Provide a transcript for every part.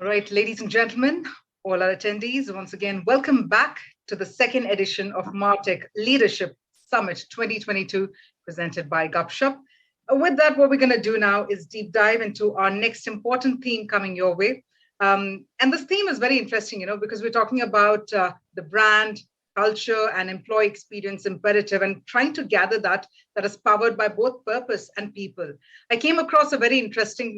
All right, ladies and gentlemen, all our attendees, once again, welcome back to the second edition of MarTech Leadership Summit 2022, presented by Gupshup. With that, what we're going to do now is deep dive into our next important theme coming your way. And this theme is very interesting, because we're talking about the brand, culture, and employee experience imperative and trying to gather that is powered by both purpose and people. I came across a very interesting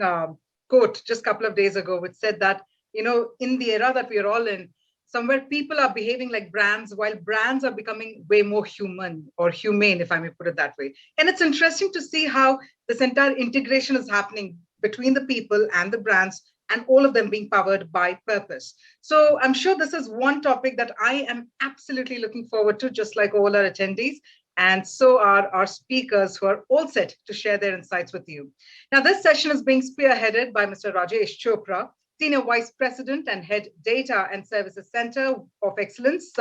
quote just a couple of days ago, which said that, in the era that we are all in, somewhere people are behaving like brands while brands are becoming way more human or humane, if I may put it that way. And it's interesting to see how this entire integration is happening between the people and the brands, and all of them being powered by purpose. So I'm sure this is one topic that I am absolutely looking forward to, just like all our attendees. And so are our speakers, who are all set to share their insights with you. Now, this session is being spearheaded by Mr. Rajesh Chopra, Senior Vice President and Head Data and Services Center of Excellence,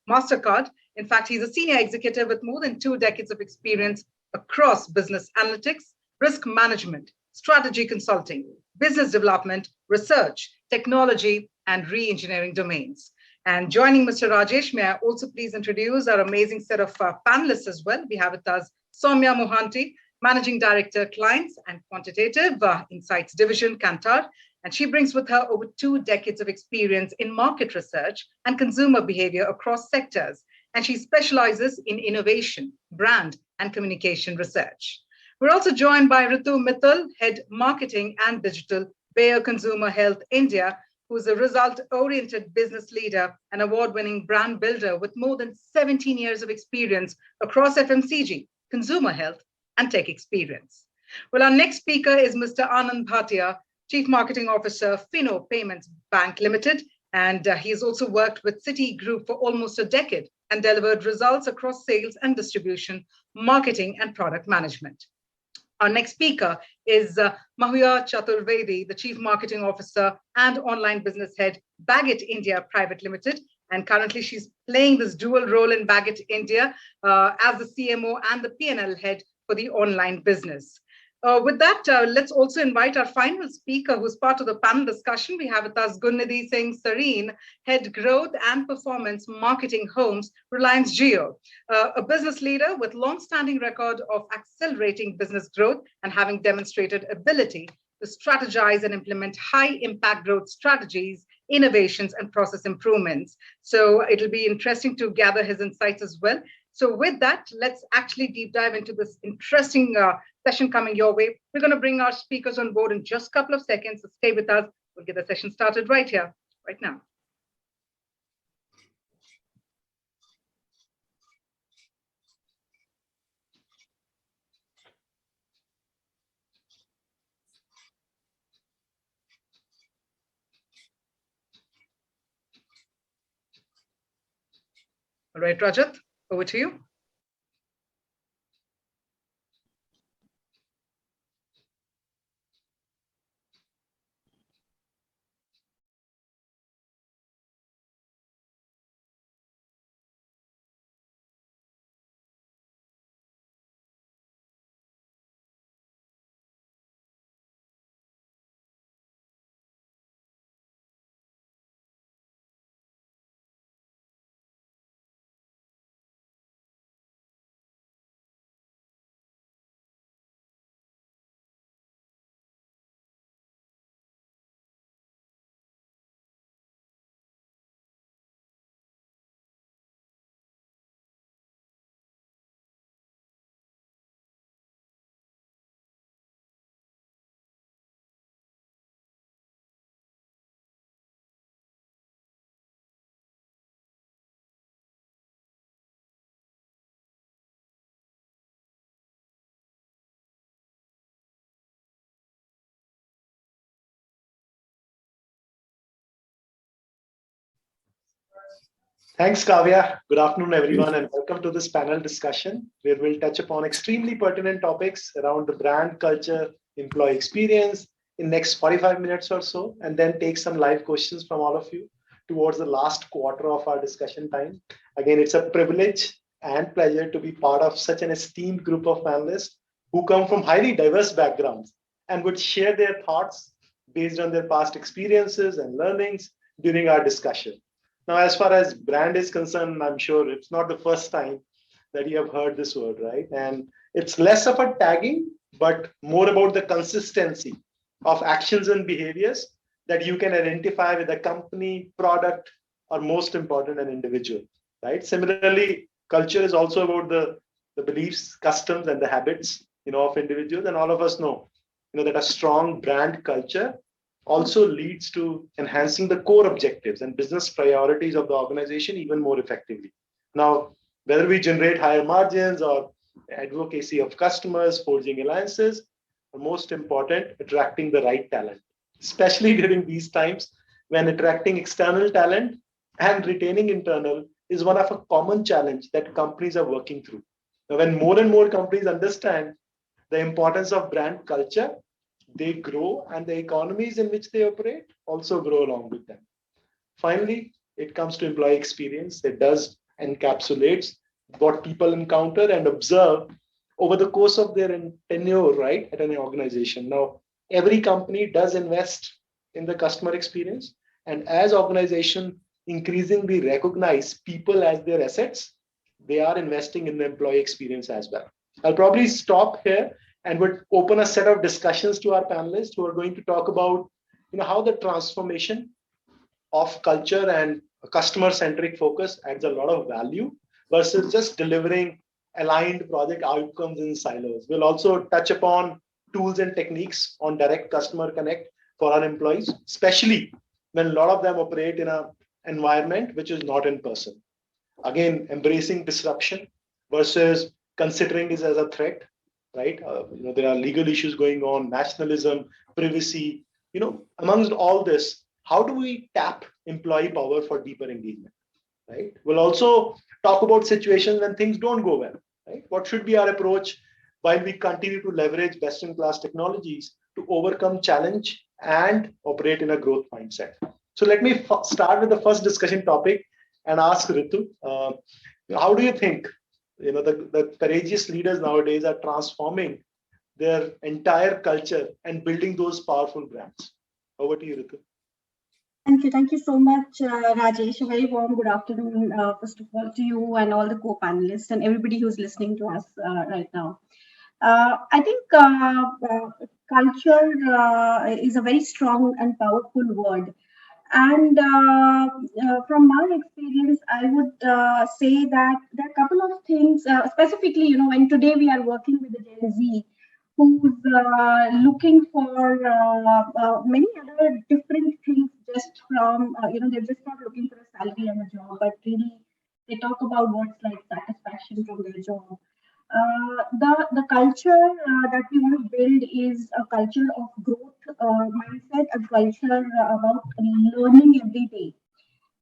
Mastercard. In fact, he's a senior executive with more than 2 decades of experience across business analytics, risk management, strategy consulting, business development, research, technology, and re-engineering domains. And joining Mr. Rajesh, may I also please introduce our amazing set of panelists as well. We have with us Soumya Mohanty, Managing Director, Clients and Quantitative, Insights Division, Kantar. And she brings with her over 2 decades of experience in market research and consumer behavior across sectors. And she specializes in innovation, brand, and communication research. We're also joined by Ritu, Mittal, Head Marketing and Digital, Bayer Consumer Health India, who's a result-oriented business leader and award-winning brand builder with more than 17 years of experience across FMCG, consumer health, and tech experience. Well, our next speaker is Mr. Anand, Bhatia, Chief Marketing Officer, Fino Payments Bank Limited, and he's also worked with Citi Group for almost a decade and delivered results across sales and distribution, marketing, and product management. Our next speaker is Mahuya Chaturvedi, the Chief Marketing Officer and Online Business Head, Baggit India Private Limited. And currently she's playing this dual role in Baggit India as the CMO and the P&L head for the online business. With that, let's also invite our final speaker, who's part of the panel discussion. We have with us Gunnidhi Singh, Sareen, Head Growth and Performance Marketing Homes, Reliance Jio, a business leader with long-standing record of accelerating business growth and having demonstrated ability to strategize and implement high-impact growth strategies, innovations, and process improvements. So it'll be interesting to gather his insights as well. So with that, let's actually deep dive into this interesting session coming your way. We're going to bring our speakers on board in just a couple of seconds. So stay with us. We'll get the session started right here, right now. All right, Rajat, over to you. Thanks, Kavya. Good afternoon, everyone, and welcome to this panel discussion where we'll touch upon extremely pertinent topics around the brand, culture, employee experience in next 45 minutes or so, and then take some live questions from all of you towards the last quarter of our discussion time. Again, it's a privilege and pleasure to be part of such an esteemed group of panelists who come from highly diverse backgrounds and would share their thoughts, based on their past experiences and learnings during our discussion. Now, as far as brand is concerned, I'm sure it's not the first time that you have heard this word, right? And it's less of a tagging, but more about the consistency of actions and behaviors that you can identify with a company, product, or most important, an individual, right? Similarly, culture is also about the beliefs, customs, and the habits, of individuals. And all of us know, that a strong brand culture also leads to enhancing the core objectives and business priorities of the organization even more effectively. Now, whether we generate higher margins or advocacy of customers, forging alliances, or most important, attracting the right talent, especially during these times when attracting external talent and retaining internal is one of a common challenge that companies are working through. Now, when more and more companies understand the importance of brand culture, they grow and the economies in which they operate also grow along with them. Finally, it comes to employee experience. It does encapsulates what people encounter and observe over the course of their tenure, right, at an organization. Now, every company does invest in the customer experience, and as organization increasingly recognize people as their assets, they are investing in the employee experience as well. I'll probably stop here and would open a set of discussions to our panelists who are going to talk about how the transformation of culture and customer-centric focus adds a lot of value versus just delivering aligned project outcomes in silos. We'll also touch upon tools and techniques on direct customer connect for our employees, especially when a lot of them operate in an environment which is not in person. Again, embracing disruption versus considering this as a threat, right? There are legal issues going on, nationalism, privacy. Amongst all this, how do we tap employee power for deeper engagement, right? We'll also talk about situations when things don't go well, right? What should be our approach while we continue to leverage best-in-class technologies to overcome challenge and operate in a growth mindset? So let me start with the first discussion topic and ask Ritu, how do you think the courageous leaders nowadays are transforming their entire culture and building those powerful brands? Over to you, Ritu. Thank you so much, Rajesh. A very warm good afternoon, first of all, to you and all the co-panelists and everybody who's listening to us right now. I think culture is a very strong and powerful word. And from my experience, I would say that there are a couple of things, specifically, when today we are working with the Gen Z, who's looking for many other different things just from, they're just not looking for a salary and a job, but really they talk about what's like satisfaction from their job. The culture that we want to build is a culture of growth mindset, a culture about learning every day.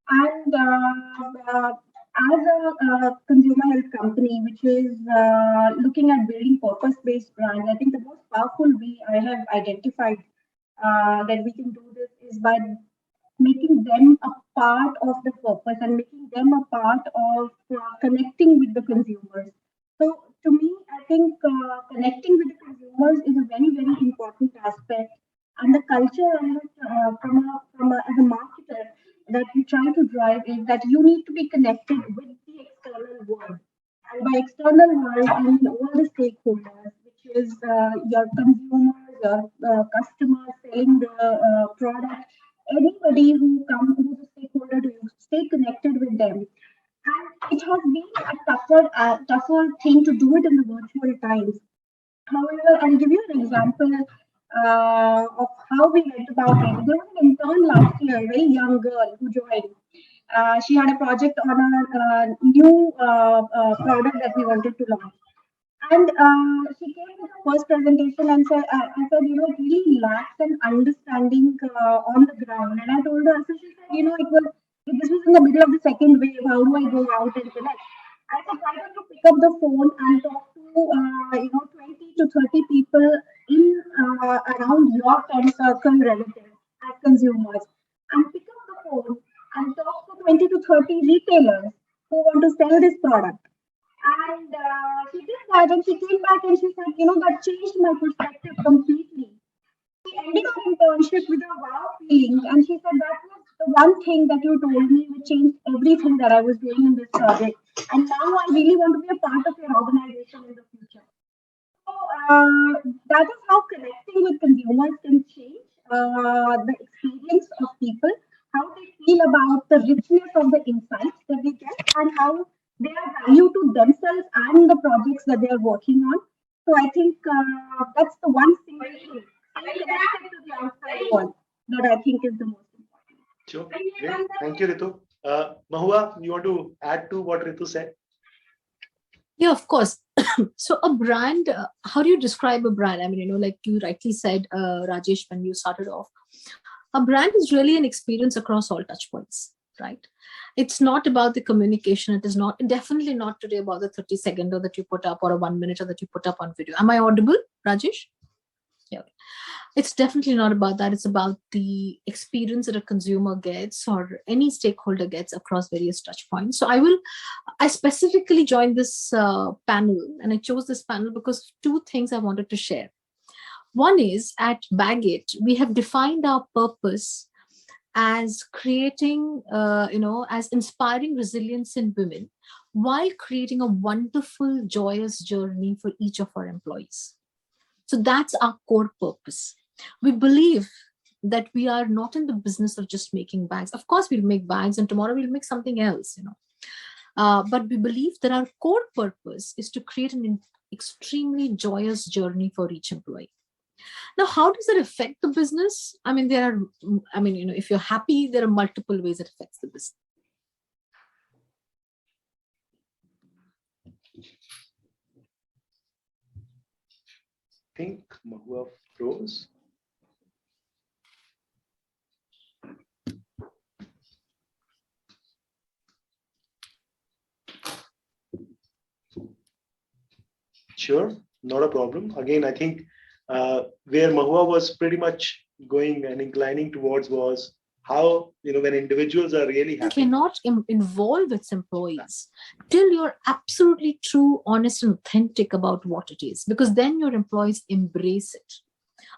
And as a consumer health company, which is looking at building purpose-based brands, I think the most powerful way I have identified that we can do this is by making them a part of the purpose and making them a part of connecting with the consumers. So to me, I think connecting with the consumers is a very, very important aspect. And the culture as a marketer that we try to drive is that you need to be connected with the external world. And by external world, I mean all the stakeholders, which is your consumers, your customers selling the product, anybody who's a stakeholder to you, stay connected with them. And it has been a tougher thing to do it in the virtual times. However, I'll give you an example of how we went about it. There was an intern last year, a very young girl who joined. She had a project on a new product that we wanted to launch. And she came to the first presentation and said, I said, it really lacks an understanding on the ground. And I told her, so she said, this was in the middle of the second wave. How do I go out and connect? I said, why don't you pick up the phone and talk to, 20 to 30 people in around your friend circle relatives as consumers, and pick up the phone and talk to 20 to 30 retailers who want to sell this product. And she did that, and she came back and she said, that changed my perspective completely. See, ended our internship with a wow feeling, and she said that was the one thing that you told me which changed everything that I was doing in this project. And now I really want to be a part of your organization in the future. So that is how connecting with consumers can change the experience of people, how they feel about the richness of the insights that they get, and how they are value to themselves and the projects that they are working on. So I think that's the one single thing, staying connected to the outside world, that I think is the most important. Sure. Great. Thank you, Ritu. Mahuya, you want to add to what Ritu said? Yeah, of course. So a brand, how do you describe a brand? I mean, like you rightly said, Rajesh, when you started off, a brand is really an experience across all touch points, right? It's not about the communication. It is not, definitely not today about the 30-second that you put up or a 1 minute that you put up on video. Am I audible, Rajesh? Yeah. It's definitely not about that. It's about the experience that a consumer gets or any stakeholder gets across various touch points. So I specifically joined this panel, and I chose this panel because of two things I wanted to share. One is, at Baggit, we have defined our purpose as creating, as inspiring resilience in women while creating a wonderful, joyous journey for each of our employees. So that's our core purpose. We believe that we are not in the business of just making bags. Of course, we'll make bags and tomorrow we'll make something else, but we believe that our core purpose is to create an extremely joyous journey for each employee. Now, how does it affect the business? I mean, if you're happy, there are multiple ways it affects the business. I think Mahuya froze. Sure, not a problem. Again, I think where Mahuya was pretty much going and inclining towards was how, when individuals are really happy. Cannot involve its employees till you're absolutely true, honest, and authentic about what it is, because then your employees embrace it.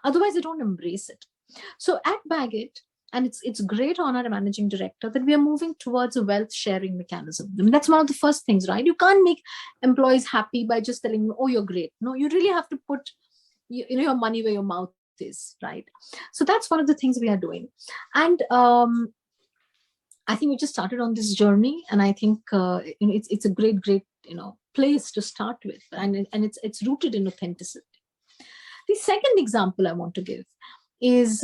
Otherwise, they don't embrace it. So at Baggit, and it's great honor as managing director that we are moving towards a wealth sharing mechanism. I mean, that's one of the first things, right? You can't make employees happy by just telling them, oh, you're great. No, you really have to put your money where your mouth is, right? So that's one of the things we are doing. And I think we just started on this journey, and I think it's a great place to start with, and it's rooted in authenticity. The second example I want to give is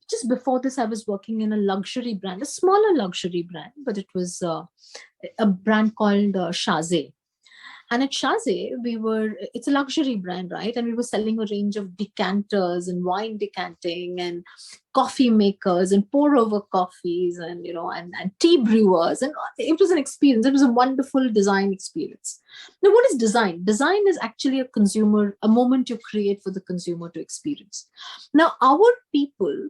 just before this, I was working in a luxury brand, a smaller luxury brand, but it was a brand called Shaze. And at Shaze, it's a luxury brand, right? And we were selling a range of decanters and wine decanting and coffee makers and pour over coffees and, and tea brewers. And it was an experience. It was a wonderful design experience. Now, what is design? Design is actually a moment you create for the consumer to experience. Now, our people,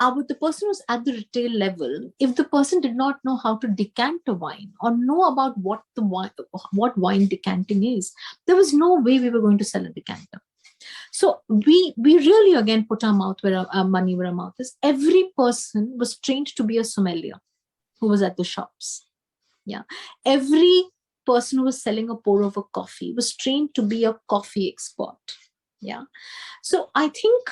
the person who's at the retail level, if the person did not know how to decant a wine or know about what wine decanting is, there was no way we were going to sell a decanter. So we really, again, put our money where our mouth is. Every person was trained to be a sommelier who was at the shops. Yeah. Every person who was selling a pour over coffee was trained to be a coffee expert. Yeah. So I think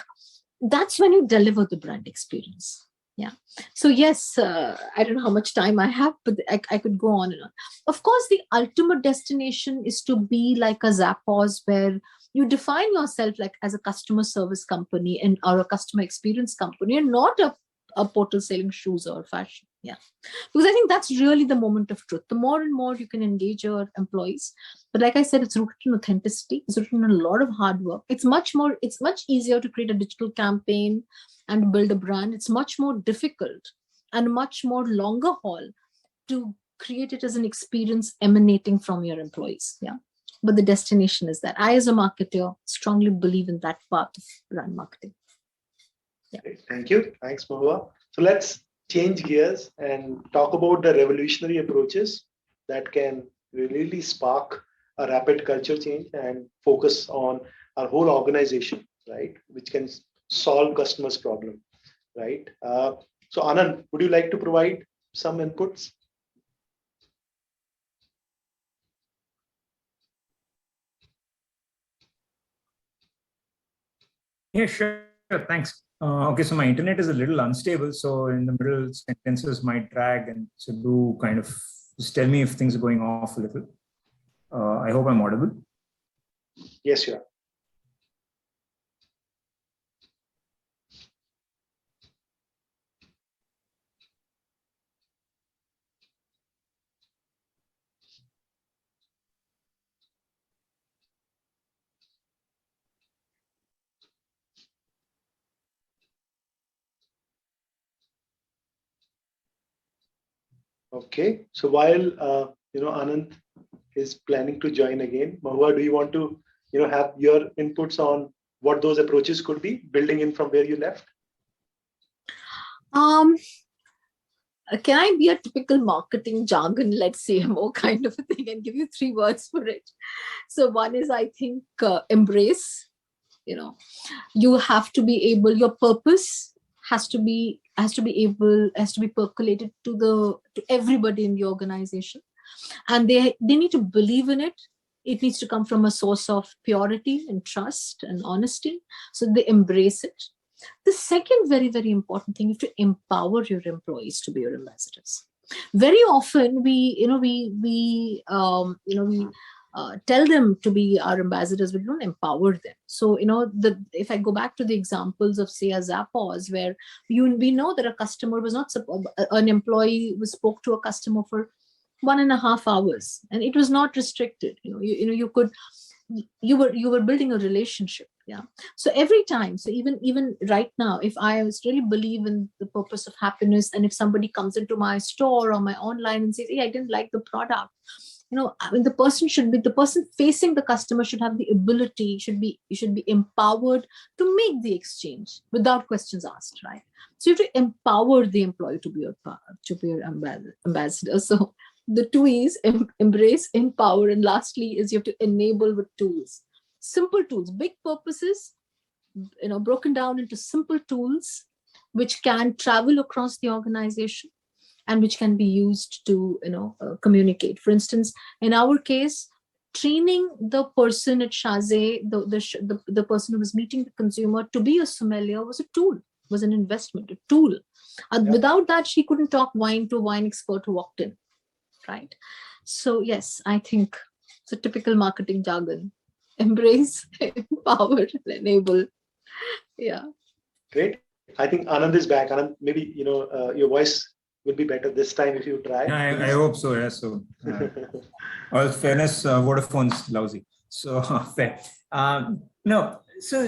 that's when you deliver the brand experience. Yeah. So yes, I don't know how much time I have, but I could go on and on. Of course, the ultimate destination is to be like a Zappos, where you define yourself like as a customer service company or a customer experience company, and not a portal selling shoes or fashion. Yeah. Because I think that's really the moment of truth. The more and more you can engage your employees. But like I said, it's rooted in authenticity. It's rooted in a lot of hard work. It's much easier to create a digital campaign and build a brand. It's much more difficult and much more longer haul to create it as an experience emanating from your employees. Yeah. But the destination is that. I, as a marketer, strongly believe in that part of brand marketing. Yeah. Thank you. Thanks, Mahuya. So let's change gears and talk about the revolutionary approaches that can really spark a rapid culture change and focus on our whole organization, right? Which can solve customers' problem, right? So Anand, would you like to provide some inputs? Yeah, sure. Thanks. Okay, so my internet is a little unstable, so in the middle sentences might drag, and so do kind of just tell me if things are going off a little. I hope I'm audible. Yes, you are. Okay, so while Anand is planning to join again, Mahuya, do you want to have your inputs on what those approaches could be, building in from where you left? Can I be a typical marketing jargon, let's say, more kind of a thing, and give you 3 words for it? So one is, I think, embrace. You have to be able, your purpose has to be percolated to everybody in the organization, and they need to believe in it. It needs to come from a source of purity and trust and honesty, so they embrace it. The second very, very important thing is to empower your employees to be your ambassadors. Very often we tell them to be our ambassadors, but we don't empower them. So, if I go back to the examples of, say, a Zappos, where we know that a customer was not, an employee spoke to a customer for 1.5 hours, and it was not restricted. You were building a relationship. Yeah. So every time, so even right now, if I really believe in the purpose of happiness, and if somebody comes into my store or my online and says, "Hey, I didn't like the product," the person facing the customer should have the ability, should be empowered to make the exchange without questions asked, right? So you have to empower the employee to be your ambassador. So the 2 E's: embrace, empower, and lastly is you have to enable with tools. Simple tools, big purposes, broken down into simple tools which can travel across the organization and which can be used to communicate. For instance, in our case, training the person at Shazay, the person who was meeting the consumer to be a sommelier, was a tool, was an investment, a tool. Without that, she couldn't talk wine to a wine expert who walked in, right? So yes, I think it's a typical marketing jargon: embrace, empower, and enable. Yeah. Great. I think Anand is back. Anand, maybe your voice will be better this time if you try. Yeah, I hope so. Yeah. So, all fairness, Vodafone's lousy. So fair. No. So,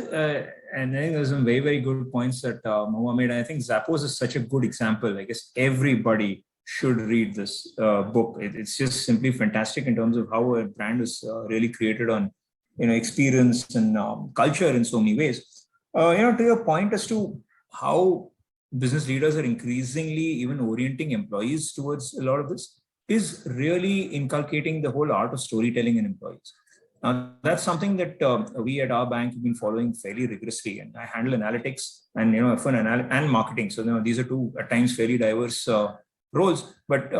and I think there's some very, very good points that Mahuya made. I think Zappos is such a good example. I guess everybody should read this book. It's just simply fantastic in terms of how a brand is really created on experience and culture in so many ways. To your point as to how business leaders are increasingly even orienting employees towards a lot of this, is really inculcating the whole art of storytelling in employees. Now, that's something that we at our bank have been following fairly rigorously, and I handle analytics and F1 and marketing. So these are 2 at times fairly diverse roles. But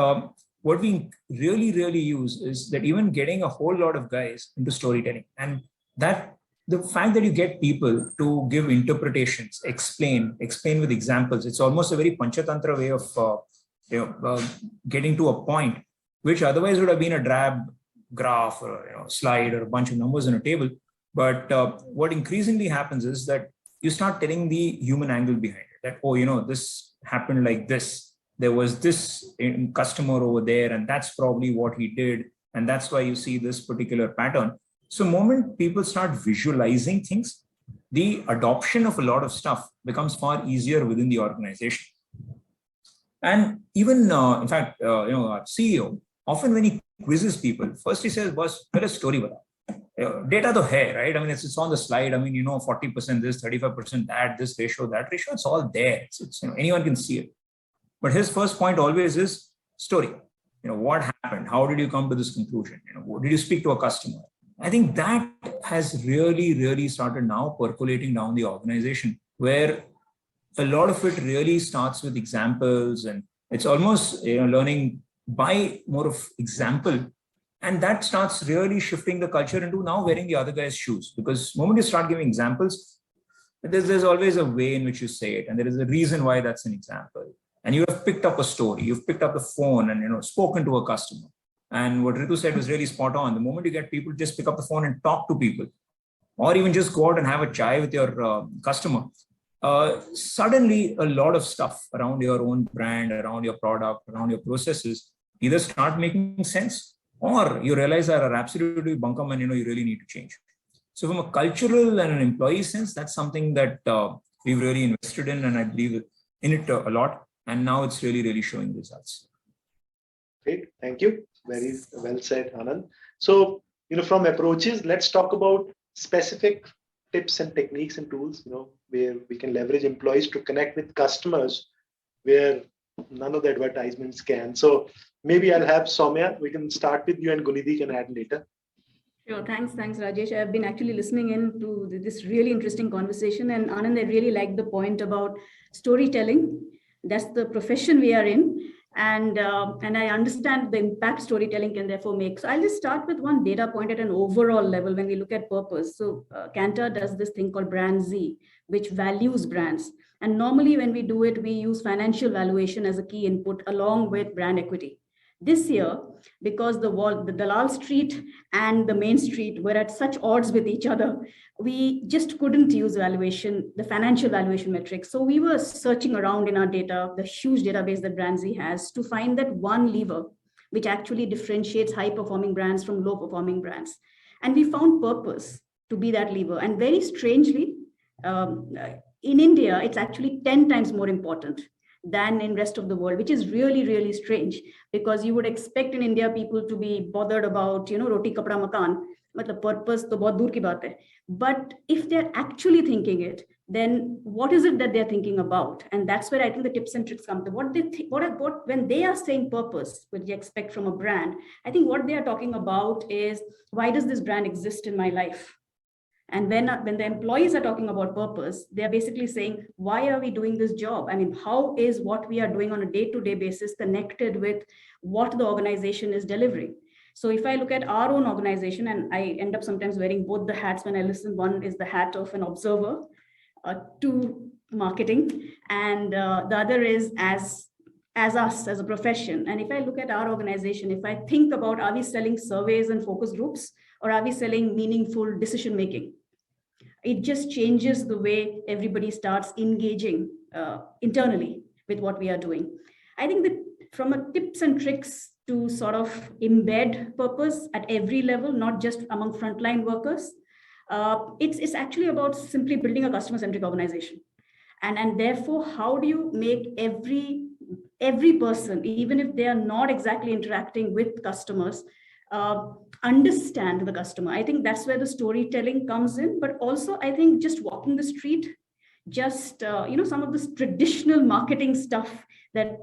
what we really, really use is that even getting a whole lot of guys into storytelling, and that the fact that you get people to give interpretations, explain with examples, it's almost a very panchatantra way of getting to a point which otherwise would have been a drab graph or slide or a bunch of numbers on a table. But what increasingly happens is that you start telling the human angle behind it. That, this happened like this. There was this customer over there, and that's probably what he did. And that's why you see this particular pattern. So the moment people start visualizing things, the adoption of a lot of stuff becomes far easier within the organization. And even, in fact, our CEO, often when he quizzes people, first he says, "Boss, tell a story about that." Data to hai, right? I mean, it's on the slide. I mean, 40% this, 35% that, this ratio, that ratio, it's all there. It's anyone can see it. But his first point always is story. What happened? How did you come to this conclusion? Did you speak to a customer? I think that has really, really started now percolating down the organization. where a lot of it really starts with examples, and it's almost learning by more of example. And that starts really shifting the culture into now wearing the other guy's shoes. Because the moment you start giving examples, there's always a way in which you say it. And there is a reason why that's an example. And you have picked up a story, you've picked up the phone and spoken to a customer. And what Ritu said was really spot on. The moment you get people just pick up the phone and talk to people, or even just go out and have a chai with your customer, suddenly a lot of stuff around your own brand, around your product, around your processes either start making sense, or you realize that are absolutely bunkum and you really need to change. So from a cultural and an employee sense, that's something that we've really invested in, and I believe in it a lot. And now it's really, really showing results. Great, thank you. Very well said, Anand. So, from approaches, let's talk about specific tips and techniques and tools, where we can leverage employees to connect with customers where none of the advertisements can. So maybe I'll have Soumya. We can start with you, and Gunnidhi can add later. Sure. Thanks, Rajesh. I've been actually listening in to this really interesting conversation. And Anand, I really like the point about storytelling. That's the profession we are in. And I understand the impact storytelling can therefore make. So I'll just start with one data point at an overall level when we look at purpose. So Kantar does this thing called Brand Z, which values brands. And normally when we do it, we use financial valuation as a key input along with brand equity. This year, because the Dalal Street and the Main Street were at such odds with each other, we just couldn't use valuation, the financial valuation metrics. So we were searching around in our data, the huge database that Brand Z has, to find that one lever which actually differentiates high-performing brands from low-performing brands. And we found purpose to be that lever. And very strangely, in India, it's actually 10 times more important than in rest of the world, which is really, really strange, because you would expect in India people to be bothered about, roti kapda makan, but the purpose to bahut dur ki baat hai. But if they're actually thinking it, then what is it that they're thinking about? And that's where I think the tips and tricks come to. When they are saying purpose, what you expect from a brand, I think what they are talking about is, why does this brand exist in my life? And when the employees are talking about purpose, they're basically saying, why are we doing this job? I mean, how is what we are doing on a day-to-day basis connected with what the organization is delivering? So if I look at our own organization, and I end up sometimes wearing both the hats when I listen, one is the hat of an observer to marketing, and the other is as us as a profession. And if I look at our organization, if I think about, are we selling surveys and focus groups, or are we selling meaningful decision making? It just changes the way everybody starts engaging internally with what we are doing. I think that from a tips and tricks to sort of embed purpose at every level, not just among frontline workers, it's actually about simply building a customer-centric organization. And therefore, how do you make every person, even if they are not exactly interacting with customers, understand the customer? I think that's where the storytelling comes in, but also I think just walking the street, just some of this traditional marketing stuff that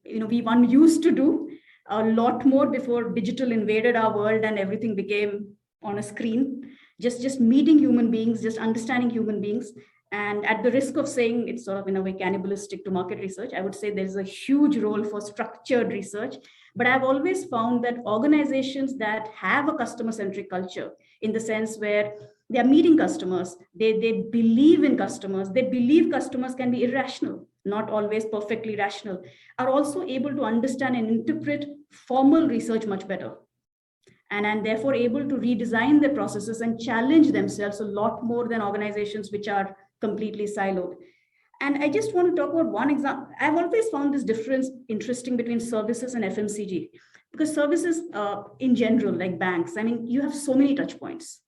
one used to do a lot more before digital invaded our world and everything became on a screen. Just meeting human beings, just understanding human beings. And at the risk of saying it's sort of in a way cannibalistic to market research, I would say there's a huge role for structured research. But I've always found that organizations that have a customer-centric culture, in the sense where they're meeting customers, they believe in customers, they believe customers can be irrational, not always perfectly rational, are also able to understand and interpret formal research much better. And therefore able to redesign their processes and challenge themselves a lot more than organizations which are completely siloed. And I just want to talk about one example. I've always found this difference interesting between services and FMCG, because services in general, like banks, I mean, you have so many touch points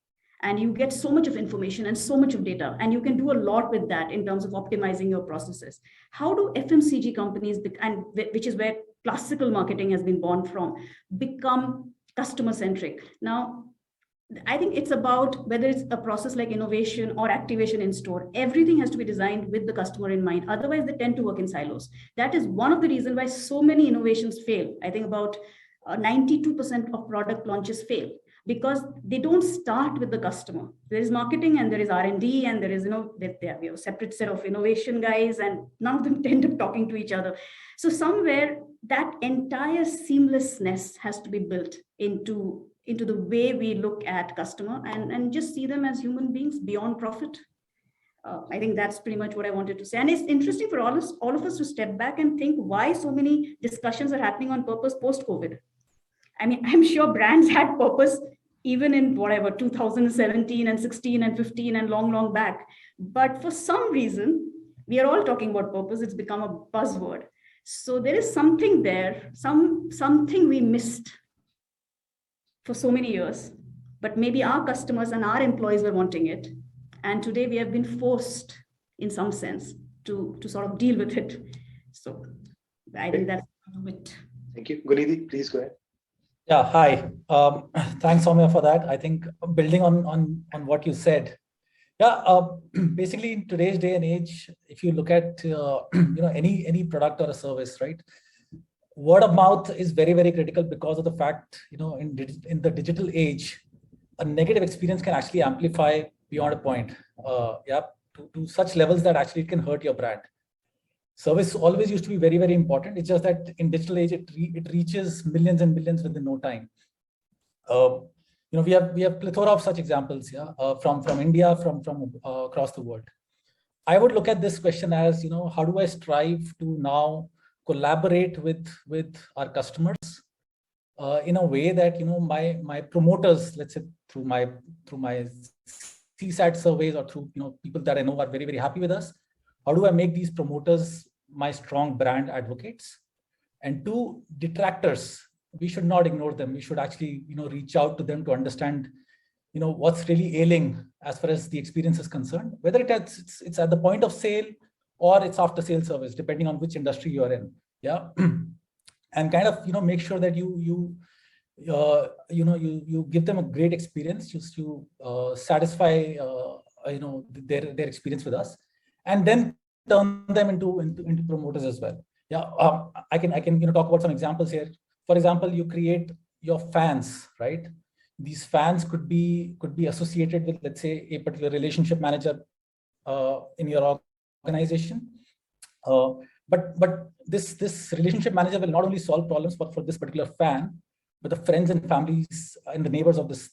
and you get so much of information and so much of data, and you can do a lot with that in terms of optimizing your processes. How do FMCG companies, and which is where classical marketing has been born from, become customer-centric? Now, I think it's about whether it's a process like innovation or activation in store. Everything has to be designed with the customer in mind. Otherwise, they tend to work in silos. That is one of the reasons why so many innovations fail. I think about 92% of product launches fail. because they don't start with the customer. There is marketing and there is R&D and there is, they have a separate set of innovation guys, and none of them end up talking to each other. So somewhere that entire seamlessness has to be built into the way we look at customer and just see them as human beings beyond profit. I think that's pretty much what I wanted to say. And it's interesting for all of us to step back and think why so many discussions are happening on purpose post-COVID. I mean, I'm sure brands had purpose even in whatever 2017 and 16 and 15 and long back. But for some reason, we are all talking about purpose. It's become a buzzword. So there is something there, something we missed for so many years, but maybe our customers and our employees were wanting it. And today we have been forced in some sense to sort of deal with it. So I think that's it. Thank you. Gunnidhi, please go ahead. Yeah, hi. Thanks, Soumya, for that. I think building on what you said. Yeah, basically in today's day and age, if you look at any product or a service, right? Word of mouth is very, very critical because of the fact, in the digital age, a negative experience can actually amplify beyond a point, to such levels that actually it can hurt your brand. Service always used to be very, very important. It's just that in digital age, it reaches millions and millions within no time. We have plethora of such examples, from India, from across the world. I would look at this question as, how do I strive to now collaborate with our customers in a way that my promoters, let's say through my CSAT surveys or through people that I know are very, very happy with us. How do I make these promoters my strong brand advocates? And two, detractors, we should not ignore them. We should actually reach out to them to understand what's really ailing as far as the experience is concerned, whether it's at the point of sale or it's after sale service, depending on which industry you are in. And kind of make sure that you give them a great experience just to satisfy their experience with us, and then turn them into promoters as well. I can talk about some examples here. For example, you create your fans, right? These fans could be associated with, let's say, a particular relationship manager in your organization. But this relationship manager will not only solve problems for this particular fan, but the friends and families and the neighbors of this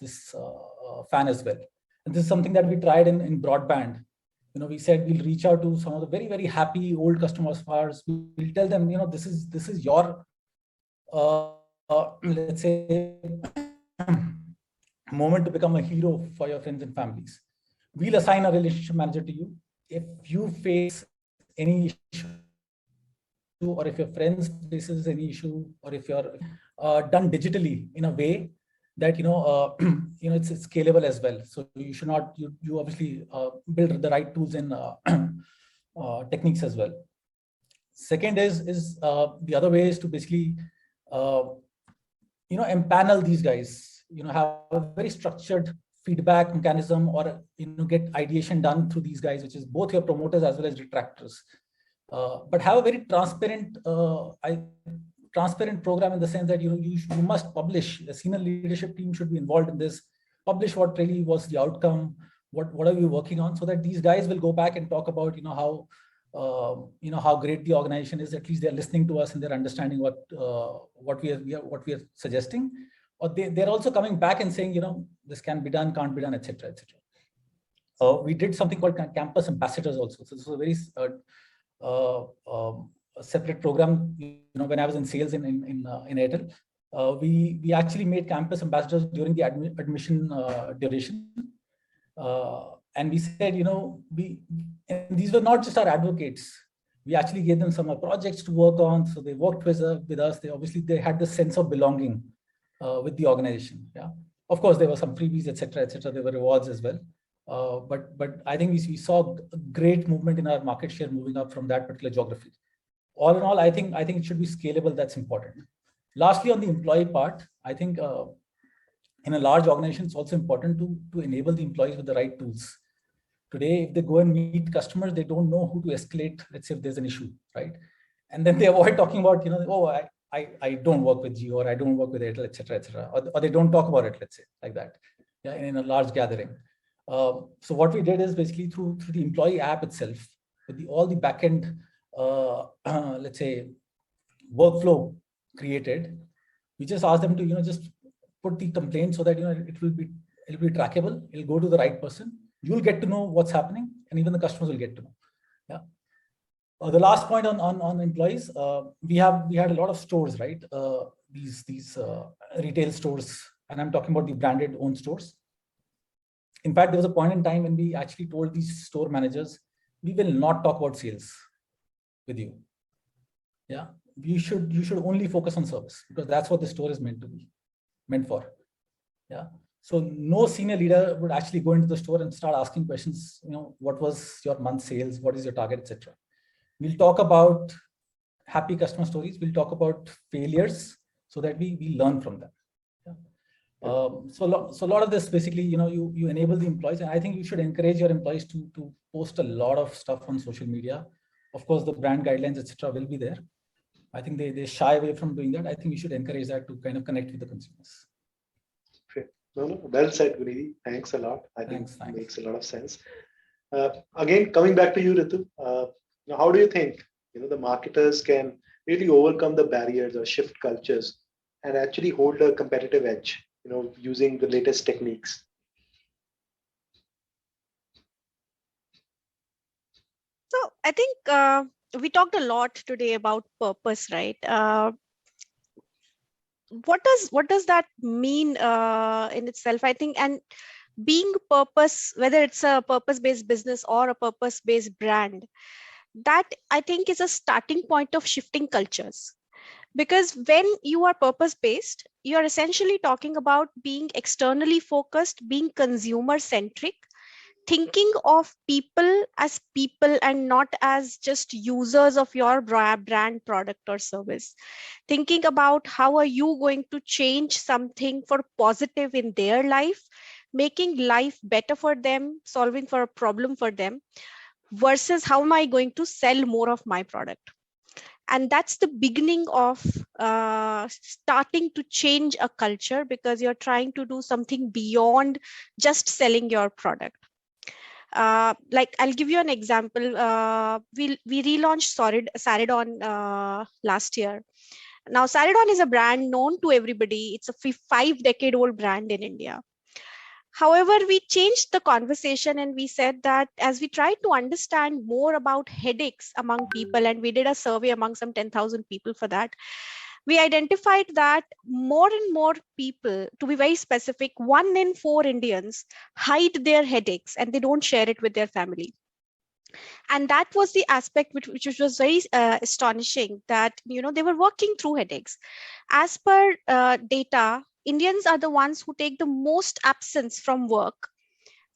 fan as well. And this is something that we tried in broadband. We said we'll reach out to some of the very, very happy old customers of ours. We'll tell them, this is your let's say moment to become a hero for your friends and families. We'll assign a relationship manager to you. If you face any issue, or if your friends faces any issue, or if you're done digitally in a way that it's scalable as well. So you should not you obviously build the right tools and techniques as well. Second is the other way is to basically empanel these guys. Have a very structured feedback mechanism, or get ideation done through these guys, which is both your promoters as well as detractors. But have a very transparent program in the sense that you must publish. The senior leadership team should be involved in this. Publish what really was the outcome. What are you working on, so that these guys will go back and talk about how great the organization is. At least they're listening to us and they're understanding what we are suggesting. Or they're also coming back and saying, this can be done, can't be done, etc., etc. We did something called campus ambassadors also. So this was a very a separate program. When I was in sales in Airtel, we actually made campus ambassadors during the admission duration, and we said, and these were not just our advocates. We actually gave them some projects to work on, so they worked with us. They had this sense of belonging with the organization. Of course, there were some freebies, etc., etc. There were rewards as well. But I think we saw a great movement in our market share moving up from that particular geography. All in all, I think it should be scalable. That's important. Lastly, on the employee part, I think in a large organization, it's also important to enable the employees with the right tools. Today, if they go and meet customers, they don't know who to escalate. Let's say if there's an issue, right? And then they avoid talking about, I don't work with Jio, or I don't work with Airtel, etc., or they don't talk about it, let's say, like that, yeah, in a large gathering. So what we did is basically through the employee app itself, with all the backend, let's say, workflow created, we just asked them to just put the complaint so that it'll be trackable. It'll go to the right person. You'll get to know what's happening, and even the customers will get to know. Yeah. The last point on employees, we had a lot of stores, right? These retail stores, and I'm talking about the branded owned stores. In fact, there was a point in time when we actually told these store managers, we will not talk about sales with you. Yeah, you should only focus on service, because that's what the store is meant for. Yeah. So no senior leader would actually go into the store and start asking questions. What was your month sales? What is your target, etc. We'll talk about happy customer stories. We'll talk about failures so that we learn from them. Yeah. So a lot of this basically, you enable the employees, and I think you should encourage your employees to post a lot of stuff on social media. Of course, the brand guidelines, etc., will be there. I think they shy away from doing that. I think we should encourage that to kind of connect with the consumers. No, well said, Gunnidhi. Thanks a lot. I think Thanks. Makes a lot of sense. Again, coming back to you, Ritu, how do you think the marketers can really overcome the barriers or shift cultures and actually hold a competitive edge, using the latest techniques? So I think we talked a lot today about purpose, right? What does that mean in itself? I think, and being purpose, whether it's a purpose-based business or a purpose-based brand, that I think is a starting point of shifting cultures. Because when you are purpose-based, you are essentially talking about being externally focused, being consumer-centric, thinking of people as people and not as just users of your brand, product, or service. Thinking about how are you going to change something for positive in their life, making life better for them, solving for a problem for them, versus how am I going to sell more of my product. And that's the beginning of starting to change a culture, because you're trying to do something beyond just selling your product. Like I'll give you an example. We relaunched Saridon last year. Now Saridon is a brand known to everybody. It's a 5-decade-old brand in India. However, we changed the conversation and we said that as we tried to understand more about headaches among people, and we did a survey among some 10,000 people for that, we identified that more and more people, to be very specific, 1 in 4 Indians hide their headaches and they don't share it with their family. And that was the aspect which was very astonishing, that they were working through headaches. As per data, Indians are the ones who take the most absence from work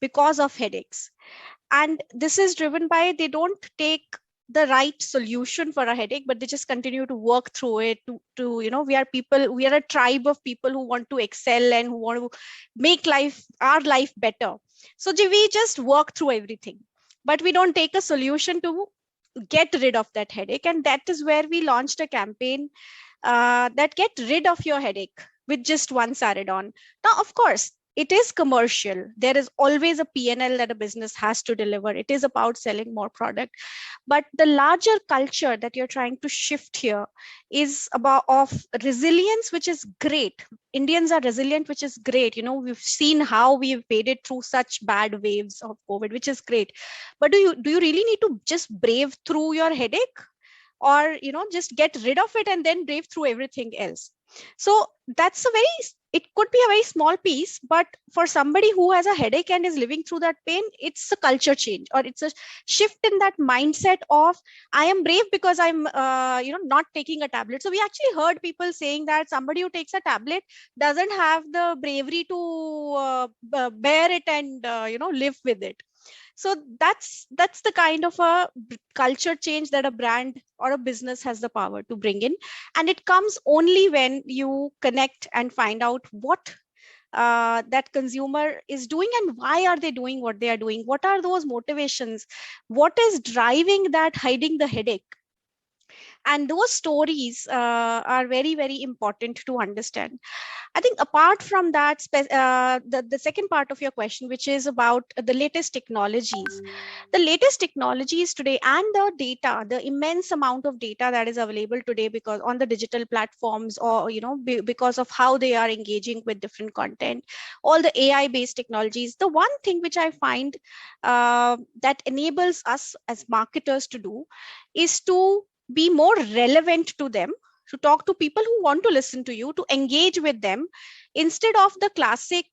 because of headaches. And this is driven by they don't take the right solution for a headache, but they just continue to work through it. We are a tribe of people who want to excel and who want to make our life better. So we just work through everything, but we don't take a solution to get rid of that headache. And that is where we launched a campaign that get rid of your headache with just one Saridon. Now, of course, it is commercial. There is always a P&L that a business has to deliver. It is about selling more product. But the larger culture that you're trying to shift here is of resilience, which is great. Indians are resilient, which is great. We've seen how we've made it through such bad waves of COVID, which is great. But do you really need to just brave through your headache? Or, just get rid of it and then brave through everything else? So that's it could be a very small piece, but for somebody who has a headache and is living through that pain, it's a culture change, or it's a shift in that mindset of I am brave because I'm not taking a tablet. So we actually heard people saying that somebody who takes a tablet doesn't have the bravery to bear it and live with it. So that's the kind of a culture change that a brand or a business has the power to bring in. And it comes only when you connect and find out what that consumer is doing and why are they doing what they are doing. What are those motivations? What is driving that hiding the headache? And those stories are very, very important to understand. I think apart from that, the second part of your question, which is about the latest technologies, today, and the data, the immense amount of data that is available today because on the digital platforms, or because of how they are engaging with different content, all the AI based technologies. The one thing which I find that enables us as marketers to do is to be more relevant to them, to talk to people who want to listen to you, to engage with them, instead of the classic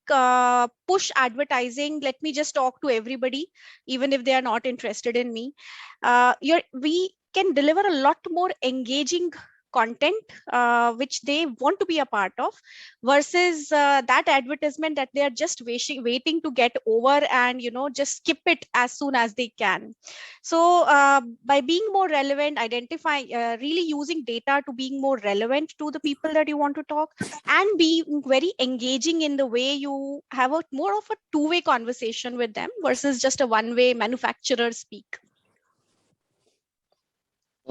push advertising. Let me just talk to everybody, even if they are not interested in me. We can deliver a lot more engaging content which they want to be a part of, versus that advertisement that they are just waiting to get over and just skip it as soon as they can. So by being more relevant, identify really using data to being more relevant to the people that you want to talk, and be very engaging in the way you have a more of a two-way conversation with them versus just a one-way manufacturer speak.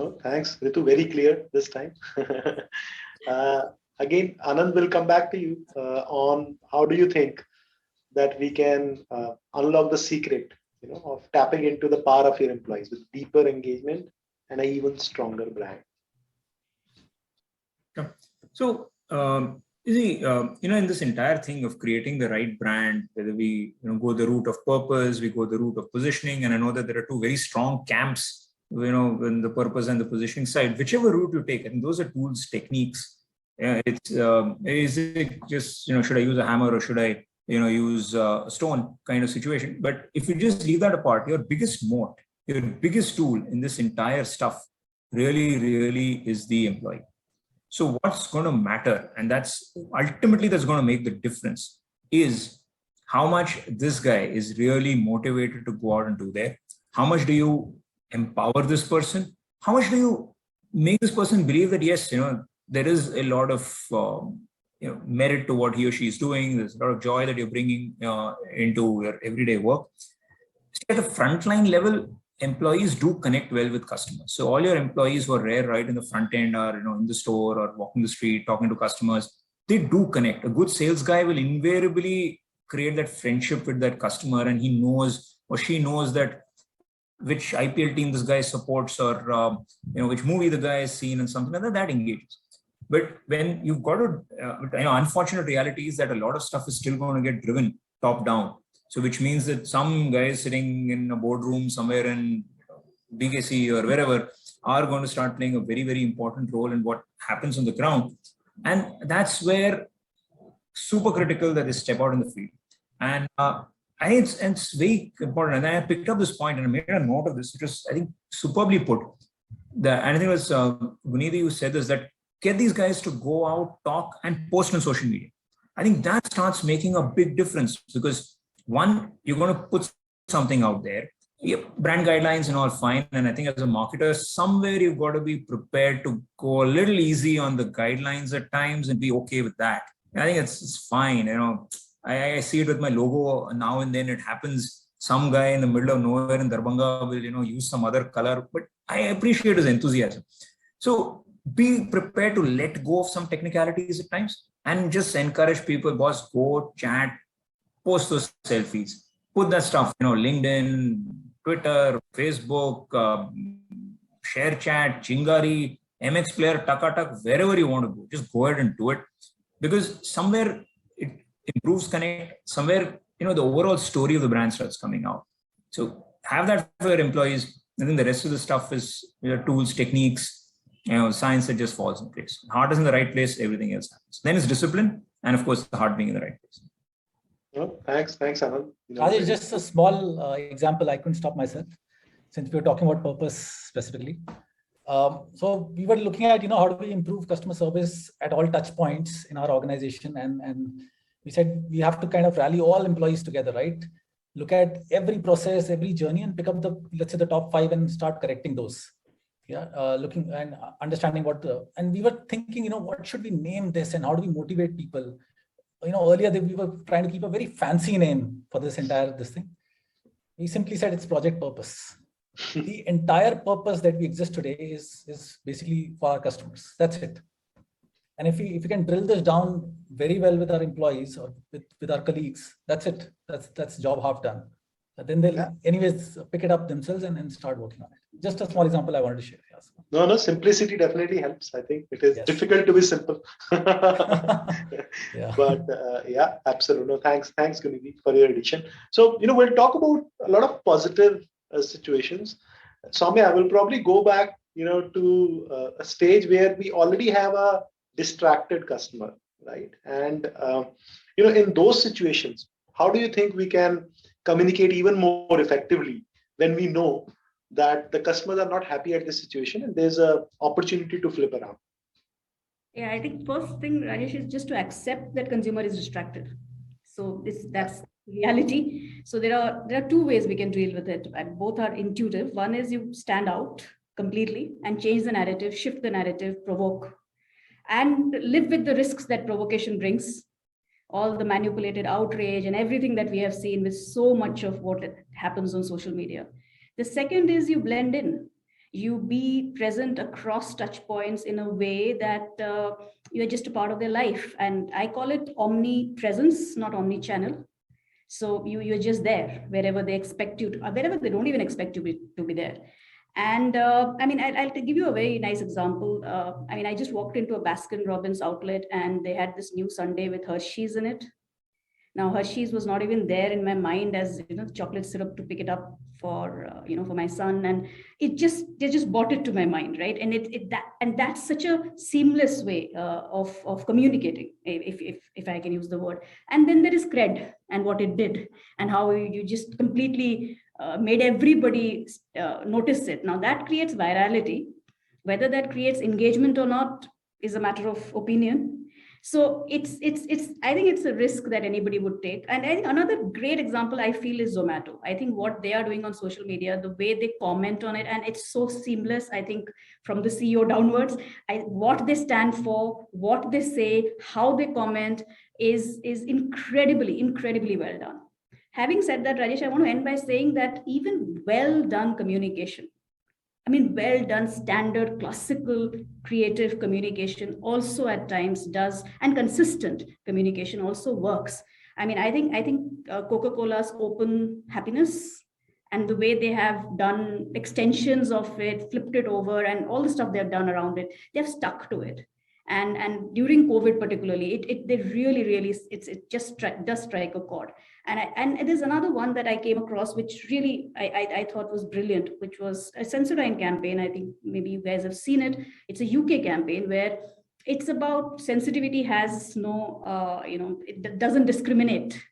Oh, thanks, Ritu. Very clear this time. Again, Anand, will come back to you on how do you think that we can unlock the secret, of tapping into the power of your employees with deeper engagement and an even stronger brand. Yeah. So, in this entire thing of creating the right brand, whether we go the route of purpose, we go the route of positioning, and I know that there are two very strong camps, in the purpose and the positioning side. Whichever route you take, I think those are tools, techniques. Is it just should I use a hammer or should I use a stone kind of situation? But if you just leave that apart, your biggest moat, your biggest tool in this entire stuff really is the employee. So what's going to matter, and that's going to make the difference, is how much this guy is really motivated to go out and do that. How much do you empower this person? How much do you make this person believe that, yes, there is a lot of merit to what he or she is doing. There's a lot of joy that you're bringing into your everyday work. At the frontline level, employees do connect well with customers. So all your employees who are right in the front end, or in the store or walking the street, talking to customers, they do connect. A good sales guy will invariably create that friendship with that customer, and he knows or she knows that which IPL team this guy supports, or which movie the guy has seen, and something like that engages. But when you've got to, unfortunate reality is that a lot of stuff is still going to get driven top down. So which means that some guys sitting in a boardroom somewhere in BKC or wherever are going to start playing a very, very important role in what happens on the ground. And that's where super critical that they step out in the field. And I think it's very important. And I picked up this point and I made a note of this, which was, I think, superbly put. And I think it was Gunnidhi who said this, that get these guys to go out, talk, and post on social media. I think that starts making a big difference, because one, you're going to put something out there. Yep, brand guidelines and all fine. And I think as a marketer, somewhere you've got to be prepared to go a little easy on the guidelines at times and be okay with that. And I think it's fine. I see it with my logo now and then. It happens. Some guy in the middle of nowhere in Darbhanga will, use some other color, but I appreciate his enthusiasm. So be prepared to let go of some technicalities at times and just encourage people, boss, go chat, post those selfies, put that stuff, LinkedIn, Twitter, Facebook, share chat, Chingari, MX Player, Taka, wherever you want to go, just go ahead and do it, because somewhere it improves connect, somewhere, the overall story of the brand starts coming out. So have that for your employees. I think the rest of the stuff is tools, techniques, science that just falls in place. Heart is in the right place, everything else happens. Then it's discipline, and of course, the heart being in the right place. Thanks, Anand. Rajesh, just a small example. I couldn't stop myself, since we were talking about purpose specifically. So we were looking at, how do we improve customer service at all touch points in our organization, and we said we have to kind of rally all employees together, right? Look at every process, every journey, and pick up let's say the top 5 and start correcting those. Yeah, looking and understanding and we were thinking, what should we name this and how do we motivate people? Earlier we were trying to keep a very fancy name for this thing. We simply said it's Project Purpose. the entire purpose that we exist today is basically for our customers. That's it. And if we can drill this down very well with our employees or with our colleagues, that's it. That's job half done. Then they'll anyways pick it up themselves and start working on it. Just a small example I wanted to share. Yes. No, simplicity definitely helps. I think it is difficult to be simple. But yeah, absolutely. No, thanks, Gunnidhi, for your addition. So, we'll talk about a lot of positive situations. Soumya, I will probably go back, to a stage where we already have a distracted customer, right? And, in those situations, how do you think we can communicate even more effectively when we know that the customers are not happy at this situation and there's an opportunity to flip around? Yeah, I think first thing, Rajesh, is just to accept that consumer is distracted. So that's reality. So there are two ways we can deal with it, and both are intuitive. One is you stand out completely and change the narrative, shift the narrative, provoke, and live with the risks that provocation brings. All the manipulated outrage and everything that we have seen with so much of what happens on social media. The second is you blend in. You be present across touch points in a way that you're just a part of their life. And I call it omnipresence, not omni-channel. So you're just there wherever they expect you to, wherever they don't even expect you to be there. And I'll give you a very nice example. I just walked into a Baskin-Robbins outlet and they had this new sundae with Hershey's in it. Now, Hershey's was not even there in my mind as chocolate syrup to pick it up for for my son, and they just brought it to my mind, right? And that's such a seamless way of communicating, if I can use the word. And then there is cred and what it did, and how you just completely made everybody notice it. Now that creates virality. Whether that creates engagement or not is a matter of opinion. So I think it's a risk that anybody would take. And I think another great example I feel is Zomato. I think what they are doing on social media, the way they comment on it, and it's so seamless, I think from the CEO downwards, what they stand for, what they say, how they comment is incredibly well done. Having said that, Rajesh, I want to end by saying that even well done communication, well done standard classical creative communication also at times does, and consistent communication also works. I think Coca-Cola's open happiness and the way they have done extensions of it, flipped it over, and all the stuff they've done around it, they've stuck to it. And during COVID particularly, it just does strike a chord. And there's another one that I came across, which really I thought was brilliant, which was a Sensodyne campaign. I think maybe you guys have seen it. It's a UK campaign where it's about sensitivity has no, it doesn't discriminate.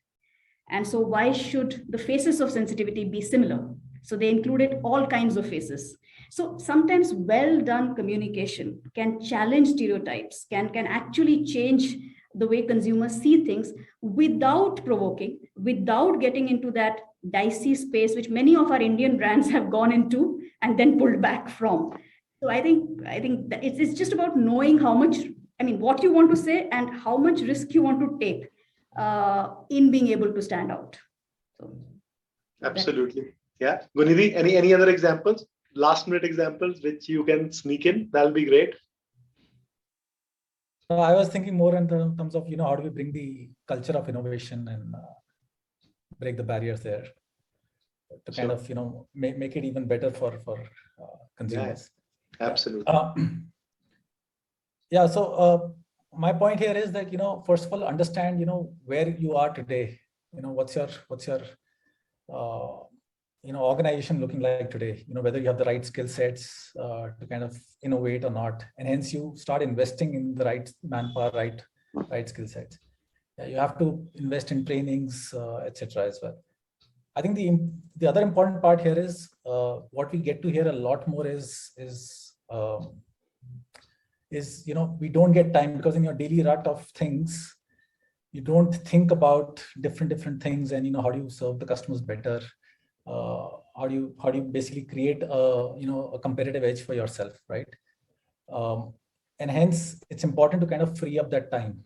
And so why should the faces of sensitivity be similar? So they included all kinds of faces. So sometimes well done communication can challenge stereotypes, can actually change the way consumers see things without provoking, without getting into that dicey space, which many of our Indian brands have gone into and then pulled back from. So I think that it's just about knowing how much, what you want to say and how much risk you want to take in being able to stand out. So, absolutely. Yeah. Gunnidhi, any other examples? Last minute examples which you can sneak in? That'll be great. I was thinking more in terms of, how do we bring the culture of innovation and break the barriers there to kind of, make it even better for consumers. Yeah, absolutely. So my point here is that, first of all, understand, where you are today, what's your organization looking like today, whether you have the right skill sets to kind of innovate or not. And hence you start investing in the right manpower, right skill sets. You have to invest in trainings, etc. as well. I think the other important part here is what we get to hear a lot more is we don't get time, because in your daily rut of things, you don't think about different things, and how do you serve the customers better. How do you basically create a competitive edge for yourself, right? And hence it's important to kind of free up that time.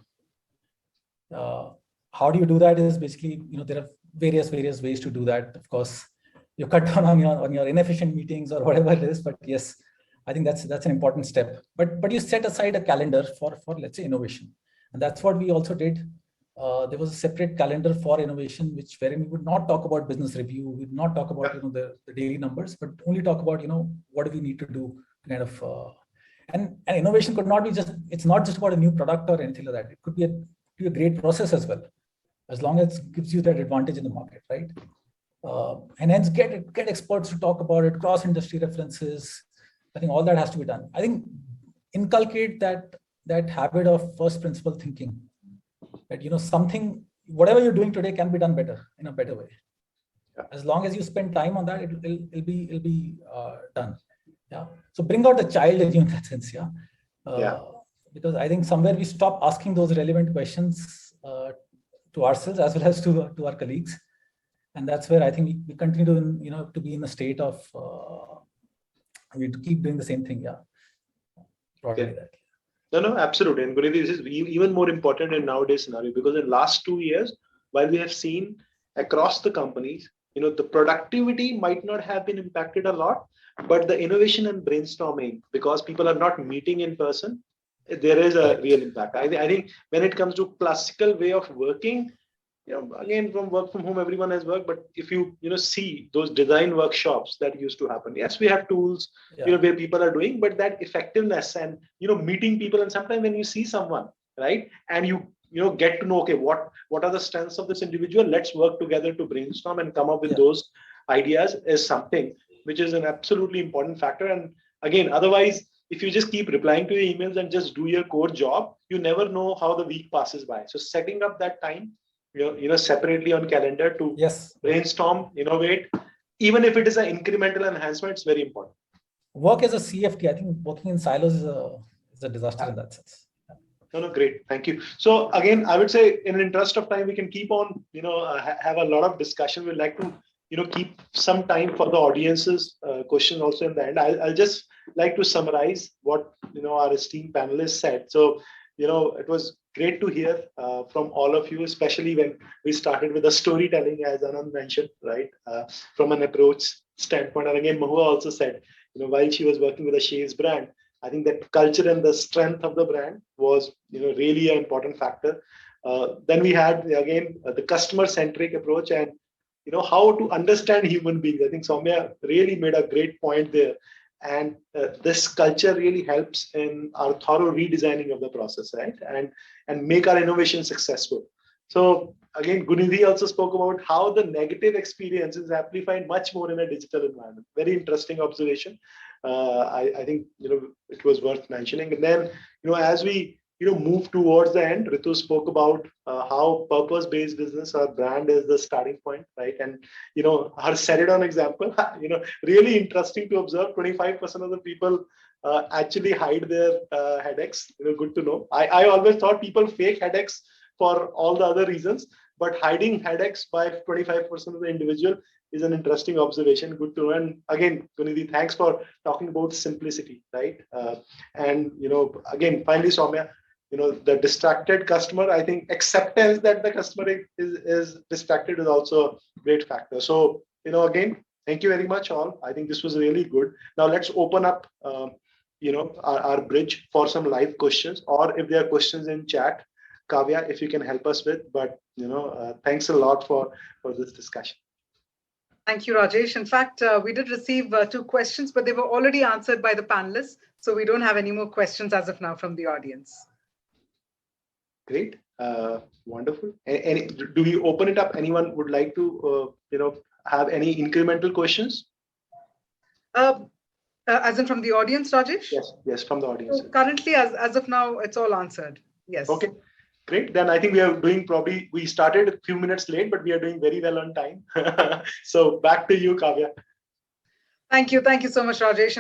How do you do that is basically, there are various ways to do that. Of course, you cut down on your inefficient meetings or whatever it is. But yes, I think that's an important step. But you set aside a calendar for let's say innovation, and that's what we also did. There was a separate calendar for innovation, wherein we would not talk about business review, we would not talk about the daily numbers, but only talk about what do we need to do to kind of and innovation could not be it's not just about a new product or anything like that. It could be a great process as well, as long as it gives you that advantage in the market, right? And hence get experts to talk about it, cross industry references. I think all that has to be done. I think inculcate that habit of first principle thinking. That something, whatever you're doing today can be done better in a better way. As long as you spend time on that, it'll be done. Yeah. So bring out the child in you in that sense. Yeah. Because I think somewhere we stop asking those relevant questions to ourselves as well as to our colleagues, and that's where I think we continue to be in a state of we have to keep doing the same thing. Yeah. Probably that. No, absolutely. And Gunnidhi, this is even more important in nowadays scenario, because in last 2 years, while we have seen across the companies, the productivity might not have been impacted a lot, but the innovation and brainstorming, because people are not meeting in person, there is a real impact. I think when it comes to classical way of working, again, from work from home, everyone has work. But if you see those design workshops that used to happen, yes, we have tools, where people are doing, but that effectiveness and meeting people, and sometimes when you see someone, right, and you get to know, okay, what are the strengths of this individual? Let's work together to brainstorm and come up with those ideas, is something which is an absolutely important factor. And again, otherwise, if you just keep replying to your emails and just do your core job, you never know how the week passes by. So setting up that time, separately on calendar to brainstorm, innovate, even if it is an incremental enhancement, it's very important. Work as a CFT, I think working in silos is a disaster in that sense. No, great. Thank you. So again, I would say in the interest of time, we can keep on, have a lot of discussion. We'd like to, keep some time for the audience's question also in the end. I'll just like to summarize what, our esteemed panelists said. So, it was great to hear from all of you, especially when we started with the storytelling, as Anand mentioned, right? From an approach standpoint. And again, Mahuya also said, while she was working with a Shays brand, I think that culture and the strength of the brand was, really an important factor. Then we had, again, the customer-centric approach and, how to understand human beings. I think Soumya really made a great point there. And this culture really helps in our thorough redesigning of the process, right? And make our innovation successful. So again, Gunnidhi also spoke about how the negative experience is amplified much more in a digital environment. Very interesting observation. I think, it was worth mentioning. And then, as we, move towards the end, Ritu spoke about how purpose-based business or brand is the starting point, right? And, her Ceridon example, really interesting to observe. 25% of the people actually hide their headaches. Good to know. I always thought people fake headaches for all the other reasons, but hiding headaches by 25% of the individual is an interesting observation. Good to know. And again, Gunnidhi, thanks for talking about simplicity, right? And, again, finally, Soumya, the distracted customer, I think acceptance that the customer is distracted is also a great factor. So, again, thank you very much all. I think this was really good. Now let's open up, our bridge for some live questions, or if there are questions in chat, Kavya, if you can help us with, but, thanks a lot for this discussion. Thank you, Rajesh. In fact, we did receive 2 questions, but they were already answered by the panelists. So we don't have any more questions as of now from the audience. Great. Wonderful. Do we open it up? Anyone would like to, have any incremental questions? As in from the audience, Rajesh? Yes, from the audience. So currently, as of now, it's all answered. Yes. Okay. Great. Then I think we are doing we started a few minutes late, but we are doing very well on time. So back to you, Kavya. Thank you. Thank you so much, Rajesh.